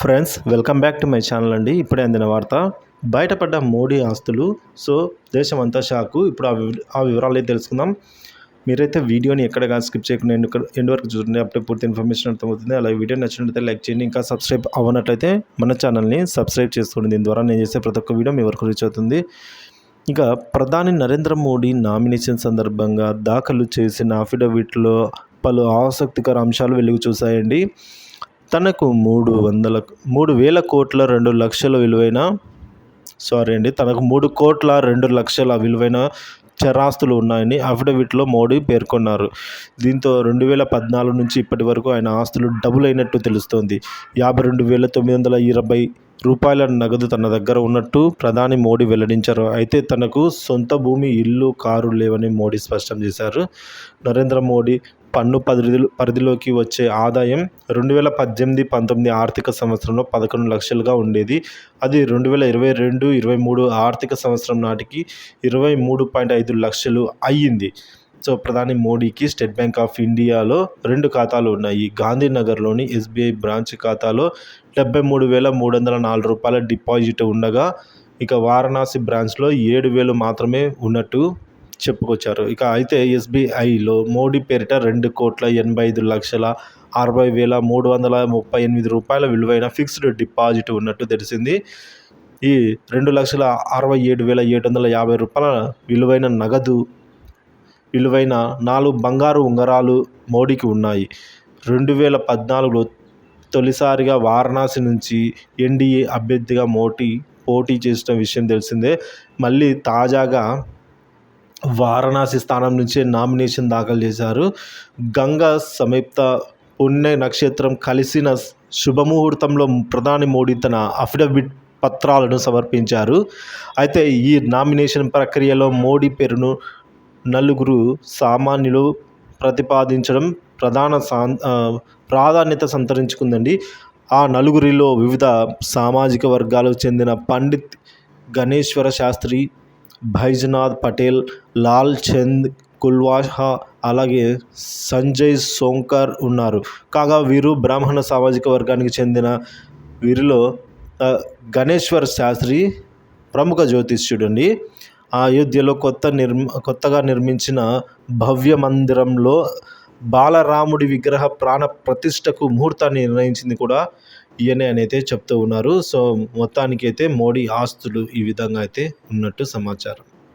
Friends, welcome back to my channel అండి. ఇప్పుడే అందిన వార్త, బయటపడ్డ మోడీ ఆస్తులు. సో దేశం అంతా షాకు. ఇప్పుడు ఆ వివరాలు అయితే తెలుసుకుందాం. మీరైతే వీడియోని ఎక్కడగా స్కిప్ చేయకుండా ఎండ్ వరకు చూడండి. అప్పుడే పూర్తి ఇన్ఫర్మేషన్ అర్థమవుతుంది. అలాగే వీడియో నచ్చినట్లయితే లైక్ చేయండి. ఇంకా సబ్స్క్రైబ్ అవ్వనట్లయితే మన ఛానల్ని సబ్స్క్రైబ్ చేసుకోండి. దీని ద్వారా నేను చేసే ప్రతి ఒక్క వీడియో మీ వరకు రీచ్ అవుతుంది. ఇక ప్రధాని నరేంద్ర మోడీ నామినేషన్ సందర్భంగా దాఖలు చేసిన అఫిడవిట్లో పలు ఆసక్తికర అంశాలు వెలుగు చూశాయండి. తనకు 3,000 కోట్ల 2 లక్షల విలువైన తనకు 3 కోట్ల 2 లక్షల విలువైన చరాస్తులు ఉన్నాయని అఫిడవిట్లో మోడీ పేర్కొన్నారు. దీంతో 2014 నుంచి ఇప్పటి వరకు ఆయన ఆస్తులు డబుల్ అయినట్టు తెలుస్తోంది. 52,920 రూపాయల నగదు తన దగ్గర ఉన్నట్టు ప్రధాని మోడీ వెల్లడించారు. అయితే తనకు సొంత భూమి, ఇల్లు, కారు లేవని మోడీ స్పష్టం చేశారు. నరేంద్ర మోడీ పన్ను పరిధిలోకి వచ్చే ఆదాయం 2018-19 ఆర్థిక సంవత్సరంలో 11 లక్షలుగా ఉండేది. అది 2022-23 ఆర్థిక సంవత్సరం నాటికి 23.5 లక్షలు అయ్యింది. సో ప్రధాని మోడీకి స్టేట్ బ్యాంక్ ఆఫ్ ఇండియాలో 2 ఖాతాలు ఉన్నాయి. గాంధీనగర్లోని ఎస్బీఐ బ్రాంచ్ ఖాతాలో 73,304 రూపాయల డిపాజిట్ ఉండగా, ఇక వారణాసి బ్రాంచ్లో 7,000 మాత్రమే ఉన్నట్టు చెప్పుకొచ్చారు. అయితే ఎస్బీఐలో మోడీ పేరిట 2,85,60,338 రూపాయల విలువైన ఫిక్స్డ్ డిపాజిట్ ఉన్నట్టు తెలిసింది. ఈ 2,67,750 రూపాయల విలువైన నగదు విలువైన 4 బంగారు ఉంగరాలు మోడీకి ఉన్నాయి. 2014లో తొలిసారిగా వారణాసి నుంచి ఎన్డీఏ అభ్యర్థిగా పోటీ చేసిన విషయం తెలిసిందే. మళ్ళీ తాజాగా వారణాసి స్థానం నుంచే నామినేషన్ దాఖలు చేశారు. గంగా సంయుక్త పుణ్య నక్షత్రం కలిసిన శుభముహూర్తంలో ప్రధాని మోడీ తన అఫిడవిట్ పత్రాలను సమర్పించారు. అయితే ఈ నామినేషన్ ప్రక్రియలో మోడీ పేరును నలుగురు సామాన్యులు ప్రతిపాదించడం ప్రాధాన్యత సంతరించుకుందండి. ఆ నలుగురిలో వివిధ సామాజిక వర్గాలకు చెందిన పండిత్ గణేశ్వర శాస్త్రి, బైజనాథ్ పటేల్, లాల్ చంద్ కుల్వాహా, అలాగే సంజయ్ సోంకర్ ఉన్నారు. కాగా వీరు బ్రాహ్మణ సామాజిక వర్గానికి చెందిన వీరిలో గణేశ్వర్ శాస్త్రి ప్రముఖ జ్యోతిష్యుడు అండి. అయోధ్యలో కొత్తగా నిర్మించిన భవ్య మందిరంలో బాలరాముడి విగ్రహ ప్రాణ ప్రతిష్టకు ముహూర్తాన్ని నిర్ణయించింది కూడా ఈయనే అని అయితే చెప్తూ ఉన్నారు. సో మొత్తానికి అయితే మోడీ ఆస్తులు ఈ విధంగా అయితే ఉన్నట్టు సమాచారం.